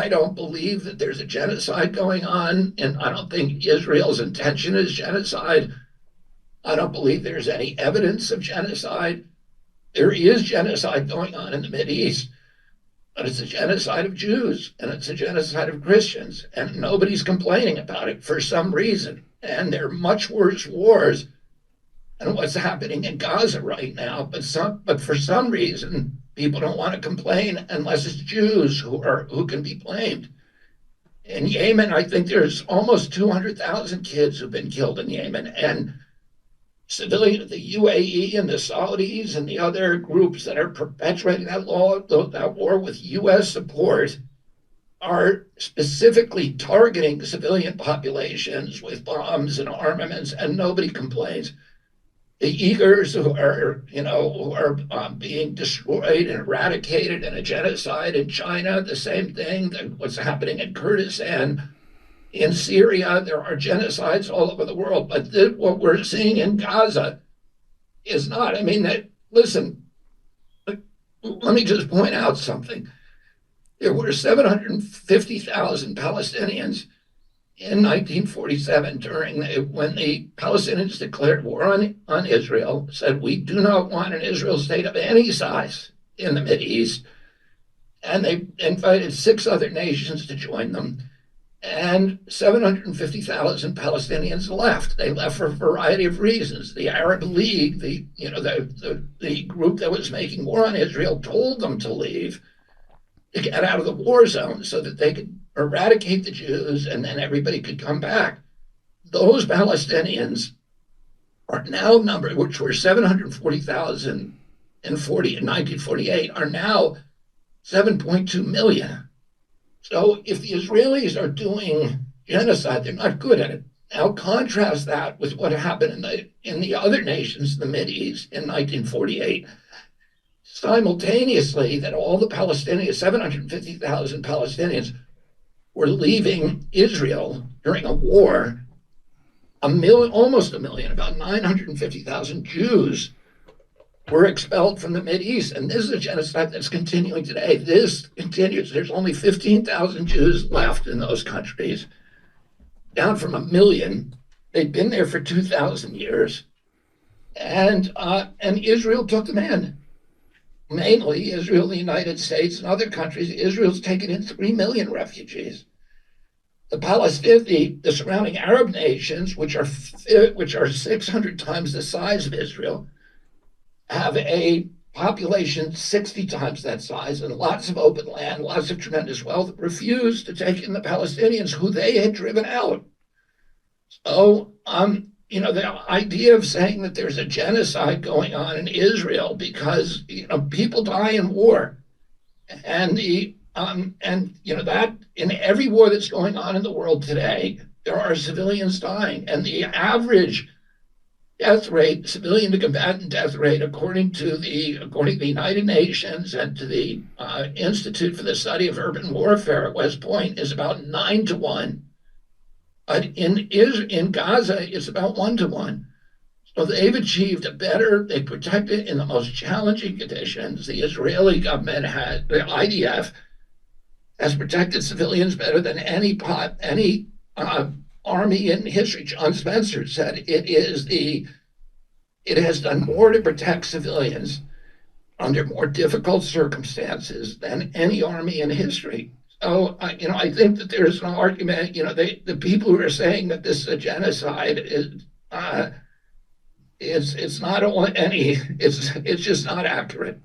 I don't believe that there's a genocide going on, and I don't think Israel's intention is genocide. I don't believe there's any evidence of genocide. There is genocide going on in the Mideast, but it's a genocide of Jews and it's a genocide of Christians, and nobody's complaining about it for some reason. And there are much worse wars than what's happening in Gaza right now. But for some reason, people don't want to complain unless it's Jews who can be blamed. In Yemen, I think there's almost 200,000 kids who've been killed in Yemen, and civilian, the UAE and the Saudis and the other groups that are perpetuating that war with U.S. support are specifically targeting civilian populations with bombs and armaments, and nobody complains. The Uyghurs who are being destroyed and eradicated in a genocide in China, the same thing. What's happening in Kurdistan. In Syria, there are genocides all over the world, but what we're seeing in Gaza is not. I mean, listen, let me just point out something. There were 750,000 Palestinians in 1947 when the Palestinians declared war on Israel, said, we do not want an Israel state of any size in the Mideast. And they invited 6 other nations to join them. And 750,000 Palestinians left. They left for a variety of reasons. The Arab League, the group that was making war on Israel, told them to leave, to get out of the war zone so that they could eradicate the Jews and then everybody could come back. Those Palestinians are now numbered, which were 740,000 in 1948, are now 7.2 million. So if the Israelis are doing genocide, they're not good at it. Now contrast that with what happened in the other nations, the Mideast, in 1948. Simultaneously, that all the Palestinians, 750,000 Palestinians, were leaving Israel during a war. Almost a million, about 950,000 Jews were expelled from the Mideast, and this is a genocide that's continuing today. This continues. There's only 15,000 Jews left in those countries, down from 1 million. They've been there for 2,000 years, and Israel took them in. Mainly Israel, the United States, and other countries. Israel's taken in 3 million refugees. The surrounding Arab nations, which are 600 times the size of Israel, have a population 60 times that size and lots of open land, lots of tremendous wealth, refused to take in the Palestinians who they had driven out. So, the idea of saying that there's a genocide going on in Israel because, people die in war, and that in every war that's going on in the world today, there are civilians dying, and the average death rate, civilian to combatant death rate, according to the United Nations and to the Institute for the Study of Urban Warfare at West Point, is about 9 to 1. In Gaza, it's about 1 to 1. So they've achieved they protected in the most challenging conditions. The Israeli government the IDF has protected civilians better than any army in history. John Spencer said it has done more to protect civilians under more difficult circumstances than any army in history. So, I think that there's an argument. The people who are saying that this is a genocide it's just not accurate.